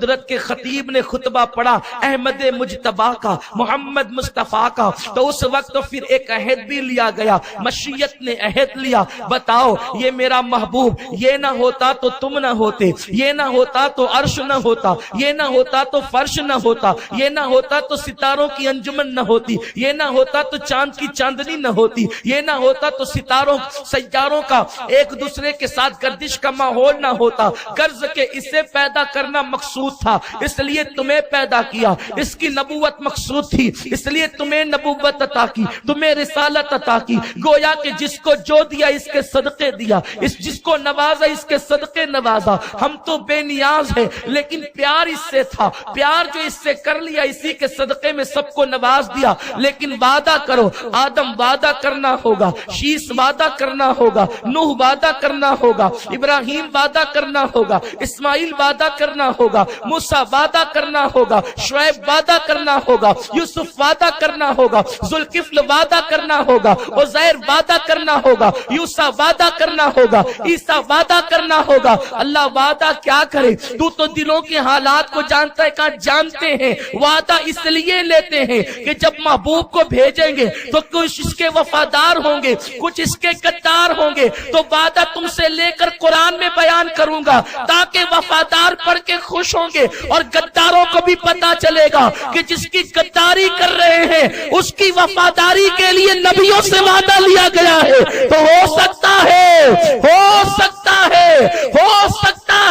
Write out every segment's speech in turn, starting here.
قدرت کے خطیب نے خطبہ پڑھا احمد مجتبی کا، محمد مصطفیٰ کا، تو اس وقت پھر ایک عہد بھی لیا گیا، مشیت نے عہد لیا، بتاؤ یہ میرا محبوب، یہ نہ ہوتا تو تم نہ ہوتے، یہ نہ ہوتا تو عرش نہ ہوتا، یہ نہ ہوتا تو فرش نہ ہوتا، یہ نہ ہوتا تو ستاروں کی انجمن نہ ہوتی، یہ نہ ہوتا تو چاند کی چاندنی نہ ہوتی، یہ نہ ہوتا تو ستاروں سیاروں کا ایک دوسرے کے ساتھ گردش کا ماحول نہ ہوتا، غرض کہ اسے پیدا کرنا مقصود تھا اس لیے تمہیں پیدا کیا، اس کی نبوت مقصود تھی اس لیے تمہیں نبوت عطا کی، تمہیں رسالت عطا کی، گویا کہ جس کو جو دیا اس کے صدقے دیا، جس کو نوازا اس کے صدقے نوازا۔ ہم تو بے نیاز ہیں لیکن پیار اس سے تھا، پیار جو اس سے کر لیا اسی کے صدقے میں سب کو نواز دیا۔ لیکن وعدہ کرو، آدم وعدہ کرنا ہوگا، شیس وعدہ کرنا ہوگا، نوح وعدہ کرنا ہوگا، ابراہیم وعدہ کرنا ہوگا، اسماعیل وعدہ کرنا ہوگا، موسیٰ وعدہ کرنا ہوگا، شعیب وعدہ کرنا ہوگا، یوسف وعدہ کرنا ہوگا، ذوالکفل وعدہ کرنا ہوگا، عزیر وعدہ کرنا ہوگا، یوسیٰ وعدہ کرنا ہوگا، عیسیٰ وعدہ کرنا ہوگا۔ اللہ وعدہ کیا کرے، تو دلوں کے حالات کو جانتا ہے، کہاں جانتے ہیں وعدہ اس لیے لیتے ہیں کہ جب محبوب کو بھیجیں گے تو کچھ اس کے وفادار ہوں گے، کچھ اس کے غدار ہوں گے، تو وعدہ تم سے لے کر قرآن میں بیان کروں گا تاکہ وفادار پڑھ کے خوش ہوں گے اور غداروں کو بھی پتا چلے گا کہ جس کی غداری کر رہے ہیں اس کی وفاداری کے لیے نبیوں سے وعدہ لیا گیا ہے۔ تو ہو سکتا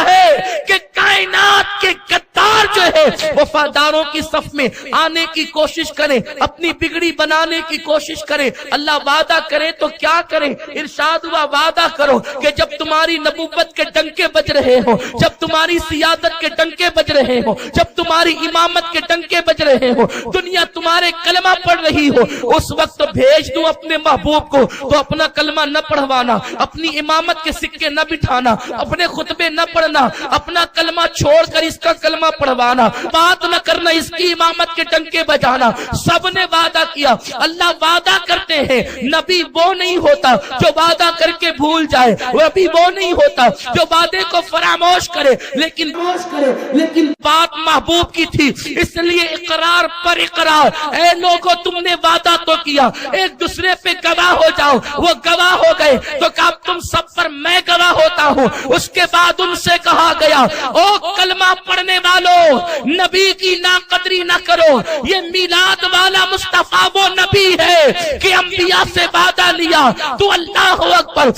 ہے کہ کائنات کے غدار جو ہے وفاداروں کی صف میں آنے کی کوشش کریں، اپنی بگڑی بنانے کی کوشش کریں۔ اللہ وعدہ کرے تو کیا کریں، ارشاد ہوا وعدہ کرو کہ جب تمہاری نبوت کے ڈنکے بج رہے ہوں، جب تمہاری سیادت کے ڈنکے بج رہے ہوں، جب تمہاری امامت کے ڈنکے بج رہے ہوں، دنیا تمہارے کلمہ پڑھ رہی ہو، اس وقت بھیج دوں اپنے محبوب کو تو اپنا کلمہ نہ پڑھوانا، اپنی امامت کے سکے نہ بٹھانا، اپنے خطبے نہ پڑھنا، اپنا کلمہ چھوڑ کر اس کا کلمہ پڑھوانا، بات نہ کرنا، اس کی امامت کے ڈنکے بجانا۔ سب نے وعدہ کیا۔ اللہ وعدہ کرتے ہیں، نبی وہ نہیں ہوتا جو وعدہ کر کے بھول جائے، نبی وہ نہیں ہوتا جو وعدے کو فراموش کرے، لیکن بات محبوب کی تھی اس لیے اقرار پر اقرار۔ اے لوگو تم نے وعدہ تو کیا، ایک دوسرے پہ گواہ ہو جاؤ، وہ گواہ ہو گئے تو کہا تم سب پر میں گواہ ہوتا ہوں۔ اس کے بعد ان سے کہا گیا او کلمہ پڑھنے والوں، نبی کی ناقدری نہ کرو، یہ میلاد والا مصطفیٰ وہ نبی ہے کہ انبیاء سے وعدہ لیا تو اللہ اکبر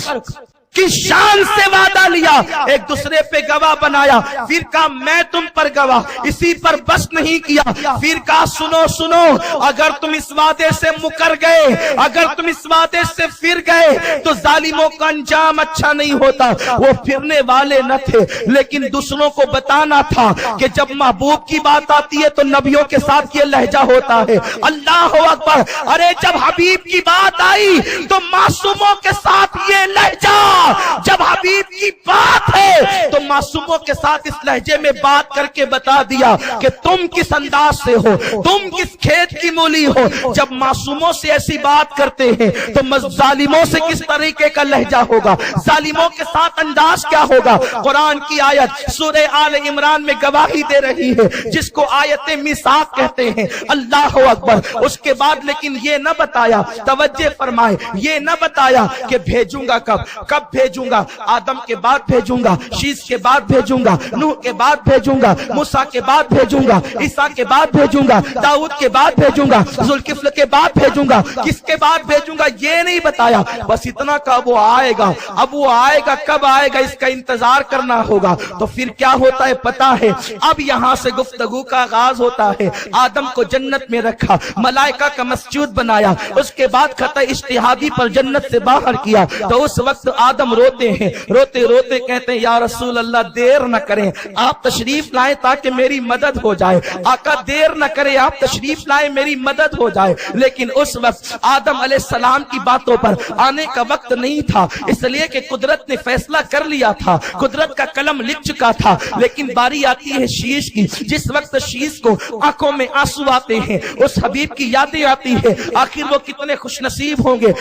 کی شان سے وعدہ لیا، ایک دوسرے پہ گواہ بنایا، پھر کہا میں تم پر گواہ، اسی پر بس نہیں کیا، پھر کہا سنو اگر تم اس وعدے سے مکر گئے، اگر تم اس وعدے سے پھر گئے تو ظالموں کا انجام اچھا نہیں ہوتا۔ وہ پھرنے والے نہ تھے لیکن دوسروں کو بتانا تھا کہ جب محبوب کی بات آتی ہے تو نبیوں کے ساتھ یہ لہجہ ہوتا ہے۔ اللہ اکبر، ارے جب حبیب کی بات آئی تو معصوموں کے ساتھ یہ لہجہ، جب حبیب کی بات ہے تو معصوموں کے ساتھ اس لہجے میں بات کر کے بتا دیا کہ تم کس انداز سے ہو، تم کس کھیت کی مولی ہو۔ جب معصوموں سے ایسی بات کرتے ہیں تو ظالموں سے کس طریقے کا لہجہ ہوگا، ظالموں کے ساتھ انداز کیا ہوگا۔ قرآن کی آیت سورہ آل عمران میں گواہی دے رہی ہے جس کو آیت میثاق کہتے ہیں۔ اللہ اکبر، اس کے بعد لیکن یہ نہ بتایا، توجہ فرمائے، یہ نہ بتایا کہ بھیجوں گا کب بھیجوں گا، آدم کے بعد بھیجوں گا، شیس کے بعد بھیجوں گا، نوح کے بعد بھیجوں گا، موسیٰ کے بعد بھیجوں گا، عیسیٰ کے بعد بھیجوں گا، داؤد کے بعد بھیجوں گا، ذوالکفل کے بعد بھیجوں گا، کس کے بعد بھیجوں گا یہ نہیں بتایا، بس اتنا کہ وہ آئے گا۔ اب وہ آئے گا، کب آئے گا اس کا انتظار کرنا ہوگا۔ تو پھر کیا ہوتا ہے پتا ہے، اب یہاں سے گفتگو کا آغاز ہوتا ہے۔ آدم کو جنت میں رکھا، ملائکہ کا مسجود بنایا، اس کے بعد خطہ اجتہادی پر جنت سے باہر کیا۔ تو اس وقت آدم روتے ہیں، روتے روتے کہتے ہیں یا رسول اللہ دیر نہ کریں، آپ تشریف لائیں تاکہ میری مدد ہو جائے۔ آقا دیر نہ کریں، آپ تشریف لائیں میری مدد ہو جائے۔ لیکن اس وقت آدم علیہ السلام کی باتوں پر آنے کا وقت نہیں تھا، اس لیے کہ قدرت نے فیصلہ کر لیا تھا، قدرت کا قلم لکھ چکا تھا۔ لیکن باری آتی ہے شیش کی، جس وقت شیش کو آنکھوں میں آنسو آتے ہیں، اس حبیب کی یادیں آتی ہے۔ آخر وہ کتنے خوش نصیب ہوں گے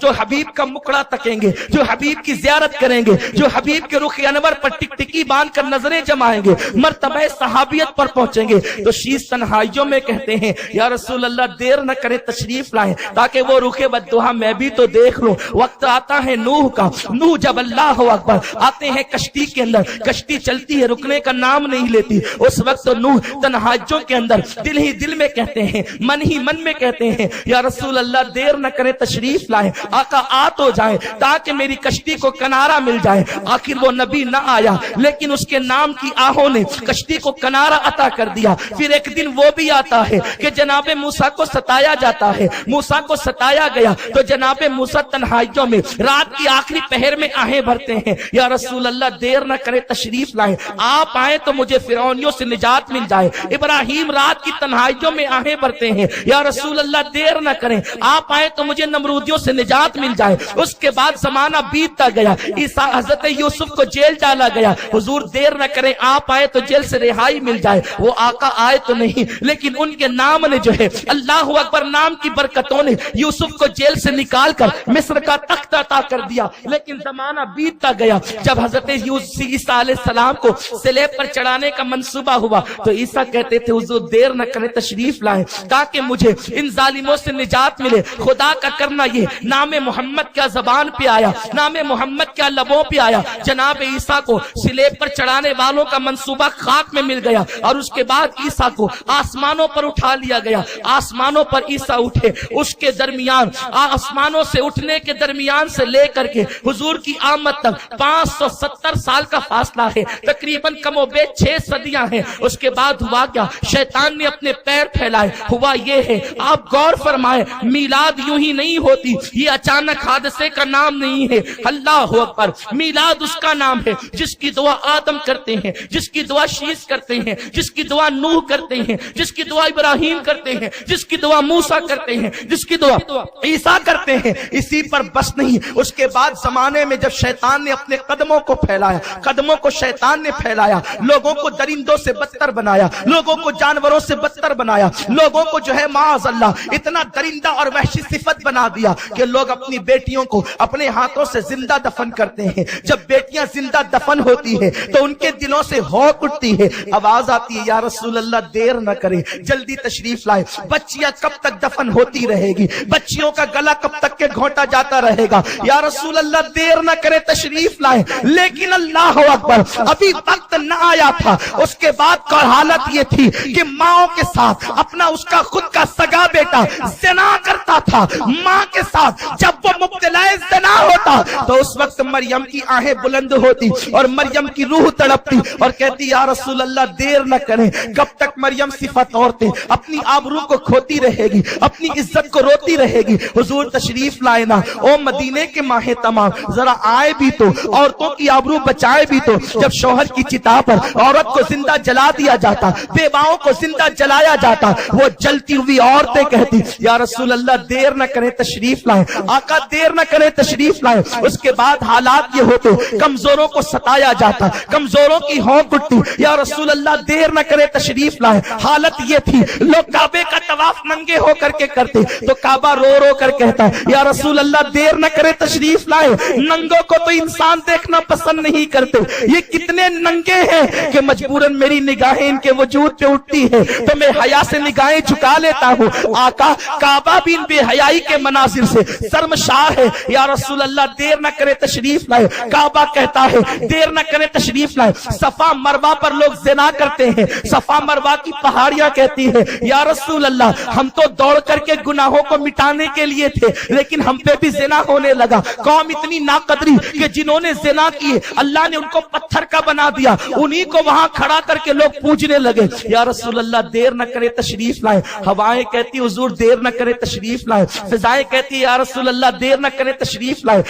جو حبیب کا مکڑا تکیں گے، جو حبیب حبیب کی زیارت کریں گے، جو حبیب کے رخ انور پر ٹکٹکی باندھ کر نظریں جمائیں گے، مرتبہ صحابیت پر پہنچیں گے تو شیش تنہائیوں میں کہتے ہیں یا رسول اللہ دیر نہ کرے تشریف لائیں تاکہ وہ رخ بددعا میں بھی تو دیکھ لوں۔ وقت آتا ہے نوح کا، نوح جب اللہ اکبر آتے ہیں کشتی کے اندر، کشتی چلتی ہے رکنے کا نام نہیں لیتی، اس وقت تو نوح تنہائیوں کے اندر دل ہی دل میں کہتے ہیں، من ہی من میں کہتے ہیں یا رسول اللہ دیر نہ کرے تشریف لائیں، آقا آ تو جائیں تاکہ میری کشتی کو کنارہ مل جائے۔ آخر وہ نبی نہ آیا لیکن اس کے نام کی آہوں نے کشتی کو کنارہ عطا کر دیا۔ پھر ایک دن وہ بھی آتا ہے کہ جناب موسیٰ کو ستایا جاتا ہے، موسیٰ کو ستایا گیا تو جناب موسیٰ تنہائیوں میں رات کی آخری پہر میں آہیں بھرتے ہیں یا رسول اللہ دیر نہ کرے تشریف لائیں، آپ آئیں تو مجھے فرعونیوں سے نجات مل جائے۔ ابراہیم رات کی تنہائیوں میں آہیں بھرتے ہیں یا رسول اللہ دیر نہ کریں، آپ آئیں تو مجھے نمرودیوں سے نجات مل جائے۔ اس کے بعد زمانہ بیتتا گیا، عیسیٰ حضرت یوسف کو جیل ڈالا گیا، حضور دیر نہ کریں آپ آئے تو جیل سے رہائی مل جائے۔ وہ آقا آئے تو نہیں لیکن ان کے نام نے جو ہے اللہ اکبر نام کی برکتوں نے یوسف کو جیل سے نکال کر مصر کا تخت عطا کر دیا۔ لیکن زمانہ بیتتا گیا، جب حضرت عیسیٰ علیہ السلام کو صلیب پر چڑھانے کا منصوبہ ہوا تو عیسیٰ کہتے تھے حضور دیر نہ کریں تشریف لائیں تاکہ مجھے ان ظالموں سے نجات ملے۔ خدا کا کرنا یہ نام محمد کیا زبان پہ آیا، نام محمد کیا لبوں پہ آیا، جناب عیسیٰ کو صلیب پر چڑھانے والوں کا منصوبہ خاک میں مل گیا اور اس کے بعد عیسیٰ کو آسمانوں پر اٹھا لیا گیا۔ آسمانوں پر عیسیٰ اٹھے، اس کے درمیان آسمانوں سے اٹھنے کے درمیان سے لے کر کے حضور کی آمد تک 570 سال کا فاصلہ ہے، تقریباً کم و بیش 6 صدیاں ہیں۔ اس کے بعد ہوا کیا؟ شیطان نے اپنے پیر پھیلائے۔ ہوا یہ ہے، آپ غور فرمائیں، میلاد یوں ہی نہیں ہوتی، یہ اچانک حادثے کا نام نہیں ہے۔ اللہ اکبر، میلاد اس کا نام ہے جس کی دعا آدم کرتے ہیں، جس کی دعا شیش کرتے ہیں، جس کی دعا نوح کرتے ہیں، جس کی دعا ابراہیم کرتے ہیں، جس کی دعا موسیٰ کرتے ہیں، جس کی دعا عیسیٰ کرتے ہیں۔ اسی پر بس نہیں، اس کے بعد زمانے میں جب شیطان نے اپنے قدموں کو پھیلایا، قدموں کو شیطان نے پھیلایا، لوگوں کو درندوں سے بدتر بنایا، لوگوں کو جانوروں سے بدتر بنایا، لوگوں کو جو ہے معاذ اللہ اتنا درندہ اور وحشی صفت بنا دیا کہ لوگ اپنی بیٹیوں کو اپنے ہاتھوں سے زندہ دفن کرتے ہیں۔ جب بیٹیاں زندہ دفن ہوتی ہے تو ان کے دلوں سے ہوک اٹھتی ہے، آواز آتی ہے یا رسول اللہ دیر نہ کریں، جلدی تشریف لائے۔ بچیاں کب تک دفن ہوتی رہے گی؟ بچیوں کا گلا کب تک کے گھونٹا جاتا رہے گا؟ یا رسول اللہ دیر نہ کرے تشریف لائے۔ لیکن اللہ اکبر ابھی وقت نہ آیا تھا۔ اس کے بعد کا حالت یہ تھی کہ ماں کے ساتھ اپنا اس کا خود کا سگا بیٹا زنا کرتا تھا، ماں کے ساتھ جب وہ مبتلا زنا ہوتا تو اس وقت مریم کی آہیں بلند ہوتی اور مریم کی روح تڑپتی اور کہتی یا رسول اللہ دیر نہ کریں۔ کب تک مریم صفت عورتیں اپنی آبرو کو کھوتی رہے گی، اپنی عزت کو روتی رہے گی؟ حضور تشریف لائے نا، او مدینے کے ماہ تمام ذرا آئے بھی تو، عورتوں کی آبرو بچائے بھی تو۔ جب شوہر کی چتا پر عورت کو زندہ جلا دیا جاتا، بیواؤں کو زندہ جلایا جاتا، وہ جلتی ہوئی عورتیں کہتی یا رسول اللہ دیر نہ کریں تشریف لائیں، آقا دیر نہ کریں تشریف لائیں۔ اس کے بعد حالات یہ ہوتے، کمزوروں کو ستایا جاتا، کمزوروں کی ہونک اٹھتی، یا رسول اللہ دیر نہ کرے تشریف لائیں۔ حالت یہ تھی لوگ کعبے کا طواف ننگے ہو کر کے کرتے تو کعبہ رو رو کر کہتا ہے یا رسول اللہ دیر نہ کرے تشریف لائیں۔ ننگوں کو تو انسان دیکھنا پسند نہیں کرتے، یہ کتنے ننگے ہیں کہ مجبوراً میری نگاہیں ان کے وجود پہ اٹھتی ہے تو میں حیا سے نگاہیں جھکا لیتا ہوں۔ آقا کعبہ بھی ان بے حیائی کے مناظر سے شرمسار ہے، یا رسول اللہ دیر نہ کرے تشریف لائے۔ کعبہ کہتا ہے دیر نہ کرے تشریف لائے۔ صفا مروا پر لوگ زنا کرتے ہیں، صفا مروا کی پہاڑیاں کہتی ہے یا رسول اللہ ہم تو دوڑ کر کے گناہوں کو مٹانے کے لیے تھے لیکن ہم پہ بھی زنا ہونے لگا۔ قوم اتنی ناقدری کہ جنہوں نے زنا کیے اللہ نے ان کو پتھر کا بنا دیا، انہی کو وہاں کھڑا کر کے لوگ پوجنے لگے۔ یا رسول اللہ دیر نہ کرے تشریف لائے۔ ہوائیں کہتی حضور دیر نہ کرے تشریف لائے، فضائیں کہتی یا رسول اللہ دیر نہ کرے تشریف لائے۔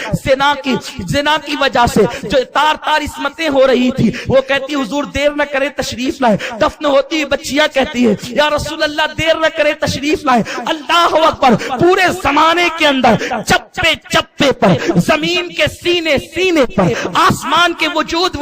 زنا کی وجہ سے جو تار تار عصمتیں ہو رہی تھی وہ کہتی حضور دیر نہ کرے تشریف لائے۔ دفن ہوتی ہوئی بچیاں کہتی ہے یا رسول اللہ دیر نہ کرے تشریف لائے۔ اللہ اکبر، پورے زمانے کے اندر چپے چپے پر، زمین کے سینے سینے پر، آسمان کے وجود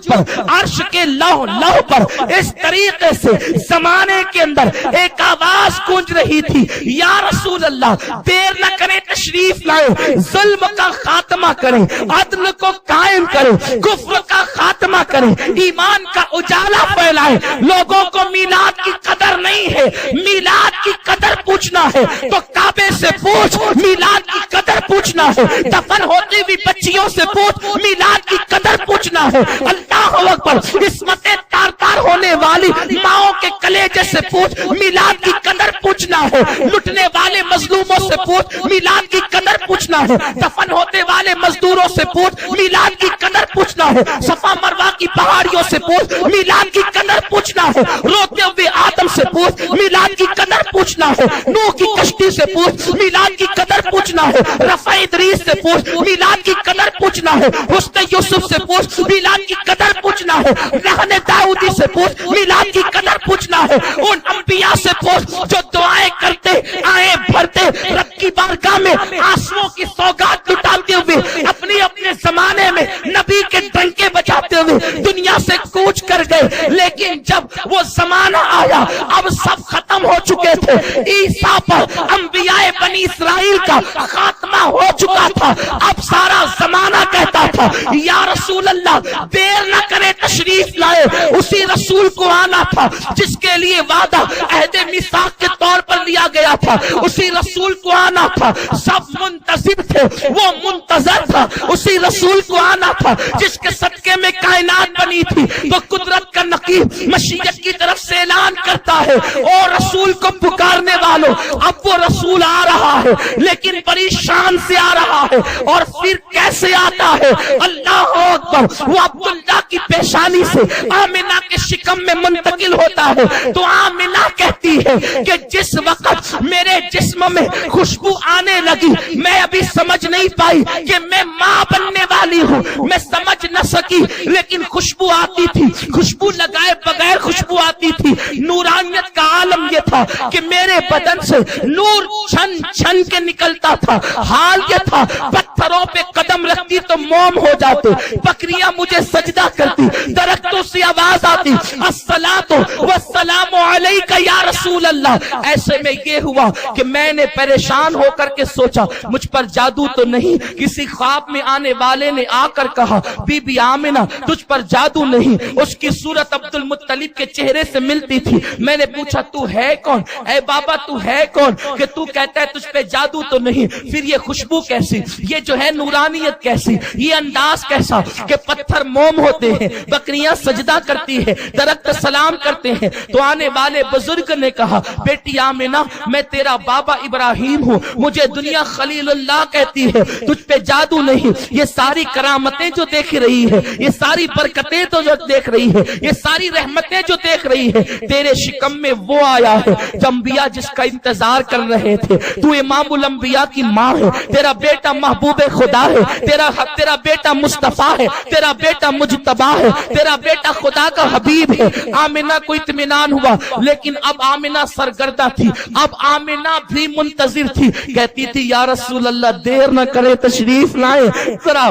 پر، عرش کے لوح لوح پر اس طریقے سے زمانے کے اندر ایک آواز گونج رہی تھی یا رسول اللہ دیر نہ کرے تشریف لائیں، ظلم کا خاتمہ کریں، عدل کو قائم کریں، کفر کا خاتمہ کریں، ایمان کا اجالا پھیلائیں۔ لوگوں کو میلاد کی قدر نہیں ہے، میلاد کی قدر پوچھنا ہے تو کعبے سے پوچھ، میلاد کی قدر پوچھنا ہے دفن ہوتی ہوئی بچیوں سے پوچھ، میلاد کی قدر پوچھنا ہے اللہ اکبر عصمتیں تار تار ہونے والی ماؤں کے کلیجے سے پوچھ، میلاد کی قدر پوچھنا ہے لٹنے والے مظلوموں سے پوچھ، میلاد کی قدر پوچھنا ہے دفن ہوتے والے مزدوروں سے پوچھ، میلاد کی قدر پوچھنا ہے صفا مروہ کی پہاڑیوں سے پوچھ، میلاد کی قدر پوچھنا ہے روتے ہوئے آدم سے پوچھ، میلاد کی قدر پوچھنا ہے نوح کی کشتی سے پوچھ، میلاد کی قدر پوچھنا ہے رفع ادریس سے پوچھ، میلاد کی قدر پوچھنا ہے حسن یوسف سے پوچھ، میلاد کی قدر پوچھنا ہے رہن داؤدی سے پوچھ، میلاد کی قدر پوچھنا ہے ان انبیاء سے پوچھ جو دعائیں کرتے آئیں بھرتے رب کی بارگاہ میں آنسوؤں کی سوگات لٹاتے ہوئے اپنے اپنے زمانے میں نبی کے ڈنکے بجاتے ہوئے دنیا سے کوچ کر گئے، لیکن جب وہ زمانہ آیا اب سب ختم ہو چکے تھے، عیسیٰ پر انبیاء بنی اسرائیل کا خاتمہ ہو چکا تھا، اب سارا زمانہ کہتا تھا یا رسول اللہ دیر نہ کرے تشریف لائے، اسی رسول کو آنا تھا جس کے لیے وعدہ عہد میثاق کے طور پر لیا گیا تھا، اسی رسول کو آنا تھا، سب منتظر تھے وہ منتظر تھا، اسی رسول کو آنا تھا جس کے صدقے میں کائنات بنی تھی، تو قدرت کا نقیب مشیت کی طرف سے اعلان کرتا ہے اور رسول کو پکارنے والوں اب وہ رسول آ رہا ہے لیکن بڑی شان سے آ رہا ہے، اور پھر کیسے آتا ہے اللہ اکبر، وہ عبداللہ کی پیشانی سے آمنہ کے شکم میں منتقل ہوتا ہے، تو آمنہ کہتی ہے کہ جس وقت میرے جسم میں خوشبو آنے لگی میں ابھی سمجھ نہیں پائی کہ میں ماں بننے والی ہوں، میں سمجھ نہ سکی لیکن خوشبو آتی تھی، خوشبو لگائے بغیر خوشبو آتی تھی، نورانیت کا عالم یہ تھا کہ میرے بدن سے نور چھن چھن کے نکلتا تھا، حال یہ تھا پتھروں پہ قدم رکھتی تو موم ہو جاتے، بکریاں مجھے سجدہ کرتی، درختوں سے آواز آتی الصلاۃ والسلام علیک یا رسول اللہ۔ ایسے میں یہ ہوا کہ میں نے پریشان ہو کر کے سوچا مجھ پر جادو تو نہیں، کسی خواب میں آنے والے نے آ کر کہا بی بی آمنہ تجھ پر جادو نہیں، اس کی صورت عبد المطلب کے چہرے سے ملتی تھی، میں نے پوچھا تو ہے کون، اے بابا تو ہے کون کہ تو کہتا ہے تجھ پہ جادو تو نہیں، پھر یہ خوشبو کیسی، یہ جو ہے نورانیت کیسی، یہ انداز کیسا کہ پتھر موم ہوتے ہیں، بکریاں سجدہ کرتی ہے، درخت سلام کرتے ہیں، تو آنے والے بزرگ نے کہا بیٹی آمنہ میں تیرا بابا ابراہیم ہوں، مجھے دنیا خلیل اللہ کہتی ہے، تجھ پہ جادو نہیں، یہ ساری کرامتیں جو دیکھ رہی ہے، یہ ساری برکتیں تو جو دیکھ رہی ہے، یہ ساری رحمتیں جو دیکھ رہی ہے، تیرے شکم میں وہ آیا ہے جو انبیاء جس کا انتظار کر رہے تھے، تو امام الانبیاء کی ماں ہے، تیرا بیٹا محبوب خدا ہے، تیرا بیٹا مصطفیٰ ہے، تیرا بیٹا مجتبی ہے، تیرا بیٹا خدا کا حبیب ہے۔ آمنہ کو اطمینان ہوا، لیکن اب آمنہ سرگردہ تھی، اب آمنہ بھی منتظر تھی، کہتی تھی یا رسول اللہ دیر نہ کرے تشریف لائیں، ذرا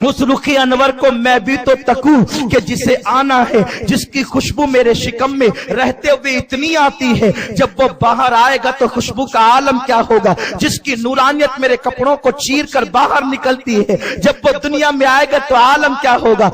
اس رخ انور کو میں بھی تو تکوں کہ جسے آنا ہے، جس کی خوشبو میرے شکم میں رہتے ہوئے اتنی آتی ہے، جب وہ باہر آئے گا تو خوشبو کا عالم کیا ہوگا، جس کی نورانیت میرے کپڑوں کو چیر کر باہر نکلتی ہے، جب وہ دنیا میں آئے گا تو عالم کیا ہوگا۔